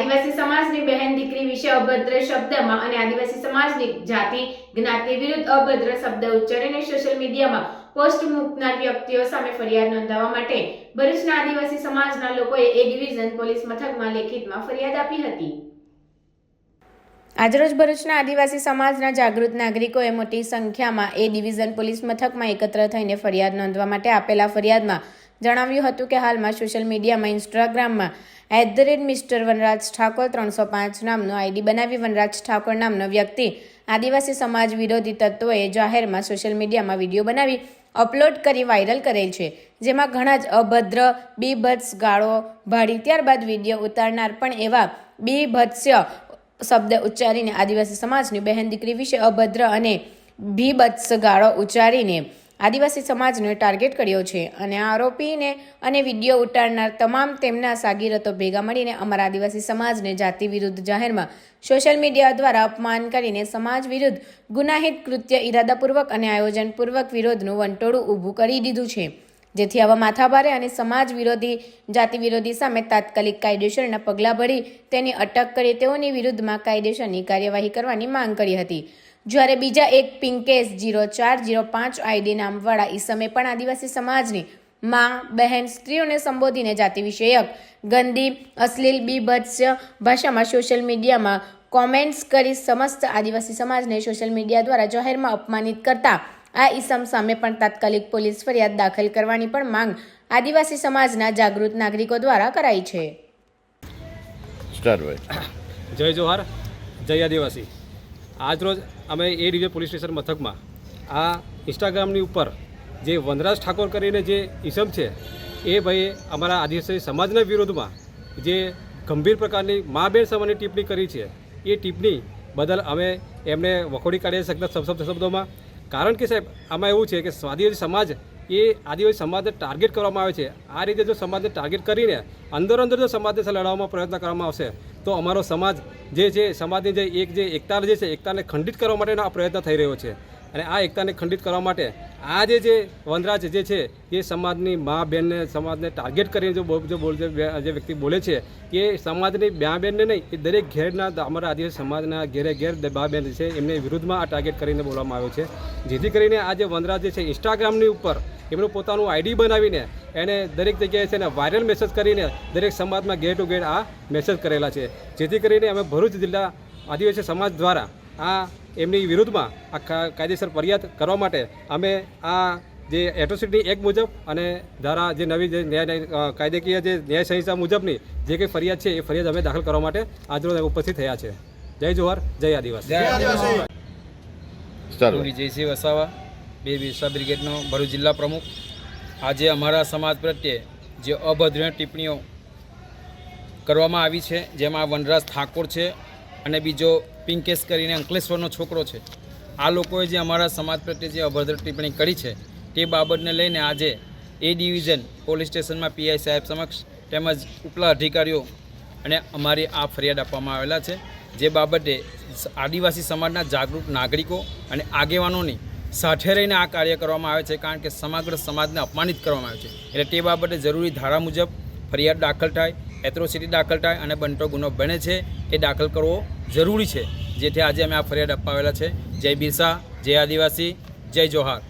આદિવાસી સમાજની બહેન દીકરી વિશે અભદ્ર શબ્દમાં અને આદિવાસી સમાજની જાતિ જ્ઞાતિ વિરુદ્ધ અભદ્ર શબ્દ ઉચ્ચારીને સોશિયલ મીડિયામાં પોસ્ટ મૂકનાર વ્યક્તિઓ સામે ફરિયાદ નોંધાવવા માટે ભરૂચના આદિવાસી સમાજના લોકોએ એ ડિવિઝન પોલીસ મથકમાં લેખિતમાં ફરિયાદ આપી હતી। આજરોજ ભરૂચના આદિવાસી સમાજના જાગૃત નાગરિકોએ મોટી સંખ્યામાં એ ડિવિઝન પોલીસ મથકમાં એકત્ર થઈને ફરિયાદ નોંધવા માટે આપેલા ફરિયાદમાં જણાવ્યું હતું કે હાલમાં સોશિયલ મીડિયામાં ઇન્સ્ટાગ્રામમાં @મિસ્ટર વનરાજ ઠાકોર 305 નામનો આઈડી બનાવી વનરાજ ઠાકોર નામનો વ્યક્તિ આદિવાસી સમાજ વિરોધી તત્વોએ જાહેરમાં સોશિયલ મીડિયામાં વિડીયો બનાવી અપલોડ કરી વાયરલ કરેલ છે, જેમાં ઘણા જ અભદ્ર બીભત્સ ગાળો ભાડી ત્યારબાદ વિડીયો ઉતારનાર પણ એવા બીભત્સ્ય શબ્દ ઉચ્ચારીને આદિવાસી સમાજની બહેન દીકરી વિશે અભદ્ર અને બીભત્સ ગાળો ઉચ્ચારીને આદિવાસી સમાજને ટાર્ગેટ કર્યો છે અને આરોપીને અને વિડીયો ઉતારનાર તમામ તેમના સાગીરતો ભેગા મળીને અમારા આદિવાસી સમાજને જાતિ વિરુદ્ધ જાહેરમાં સોશિયલ મીડિયા દ્વારા અપમાન કરીને સમાજ વિરુદ્ધ ગુનાહિત કૃત્ય ઇરાદાપૂર્વક અને આયોજનપૂર્વક વિરોધનું વંટોળું ઊભું કરી દીધું છે, જેથી આવા માથાભારે અને સમાજ વિરોધી જાતિ વિરોધી સામે તાત્કાલિક કાયદેસરના પગલાં ભરી તેની અટક કરી તેઓની વિરુદ્ધમાં કાયદેસરની કાર્યવાહી કરવાની માંગ કરી હતી। જ્યારે બીજા એક પિંકેશ 0405 આઈડી નામવાળા ઈસમે પણ આદિવાસી સમાજની માં બહેન સ્ત્રીઓને સંબોધીને જાતિ વિષયક ગંદી અશ્લીલ બીભત્સ ભાષામાં સોશિયલ મીડિયામાં કોમેન્ટ્સ કરી સમસ્ત આદિવાસી સમાજને સોશિયલ મીડિયા દ્વારા જાહેરમાં અપમાનિત કરતા આ ઈસમ સામે પણ તાત્કાલિક પોલીસ ફરિયાદ દાખલ કરવાની પણ માંગ આદિવાસી સમાજના જાગૃત નાગરિકો દ્વારા કરાઈ છે। જય જોહાર, જય આદિવાસી। આજરોજ અમે એ ડિવિઝન પોલીસ સ્ટેશન મથકમાં આ ઇન્સ્ટાગ્રામની ઉપર જે વનરાજ ઠાકોર કરીને જે ઈસમ છે એ ભાઈએ અમારા આદિવાસી સમાજના વિરોધમાં જે ગંભીર પ્રકારની મા બેન સમાનની ટિપ્પણી કરી છે, એ ટિપ્પણી બદલ અમે એમને વખોડી કાઢીએ શબ્દોમાં। કારણ કે સાહેબ આમાં એવું છે કે આદિવાસી સમાજ એ આદિવાસી સમાજને ટાર્ગેટ કરવામાં આવે છે। આ રીતે જો સમાજને ટાર્ગેટ કરીને અંદર જો સમાજને લડાવવામાં પ્રયત્ન કરવામાં આવશે તો અમારો સમાજ જે છે સમાજની જે એકતા જે છે એકતાને ખંડિત કરવા માટેનો આ પ્રયત્ન થઈ રહ્યો છે અને આ એકતાને ખંડિત કરવા માટે આ જે વનરાજ જે છે એ સમાજની મા બહેનને સમાજને ટાર્ગેટ કરીને જે વ્યક્તિ બોલે છે એ સમાજની મા બહેનને નહીં, એ દરેક ઘેરના અમારા આદિવાસી સમાજના ઘેર મા બહેન છે એમને વિરુદ્ધમાં આ ટાર્ગેટ કરીને બોલવામાં આવ્યો છે, જેથી કરીને આ જે વનરાજ જે છે ઇન્સ્ટાગ્રામની ઉપર એમનું પોતાનું આઈડી બનાવીને એને દરેક જગ્યાએ છે ને વાયરલ મેસેજ કરીને દરેક સમાજમાં ગેર ટુ ગેર આ મેસેજ કરેલા છે, જેથી કરીને અમે ભરૂચ જિલ્લા આદિવાસી સમાજ દ્વારા આ એમની વિરુદ્ધમાં આ કાયદેસર ફરિયાદ કરવા માટે અમે આ જે એટ્રોસિટી એક્ટ મુજબ અને ધારા જે નવી જે કાયદેકીય જે ન્યાય સંહિતા મુજબની જે કંઈ ફરિયાદ છે એ ફરિયાદ અમે દાખલ કરવા માટે આજરોજ ઉપસ્થિત થયા છે। જય જોહાર, જય આદિવાસી। વિજયસિંહ વસાવા, બે બિરસા બ્રિગેડનો ભરૂચ જિલ્લા પ્રમુખ। આજે અમારા સમાજ પ્રત્યે જે અભદ્ર ટિપ્પણીઓ કરવામાં આવી છે, જેમાં વનરાજ ઠાકોર છે અને બીજો પિંકેશ કરીને અંકલેશ્વરનો છોકરો છે, આ લોકોએ જે અમારા સમાજ પ્રત્યે જે અભદ્ર ટિપ્પણી કરી છે તે બાબતને લઈને આજે એ ડિવિઝન પોલીસ સ્ટેશનમાં પીઆઈ સાહેબ સમક્ષ તેમજ ઉપલા અધિકારીઓ અને અમારી આ ફરિયાદ આપવામાં આવેલા છે, જે બાબતે આદિવાસી સમાજના જાગૃત નાગરિકો અને આગેવાનોની સાથે રહીને આ કાર્ય કરવામાં આવે છે, કારણ કે સમગ્ર સમાજને અપમાનિત કરવામાં આવે છે, એટલે તે બાબતે જરૂરી ધારા મુજબ ફરિયાદ દાખલ થાય, એટ્રોસિટી દાખલ થાય અને બનતો ગુનો બને છે એ દાખલ કરવો જરૂરી છે, જેથી આજે અમે આ ફરિયાદ અપાવેલા છે। જય બિરસા, જય આદિવાસી, જય જોહાર।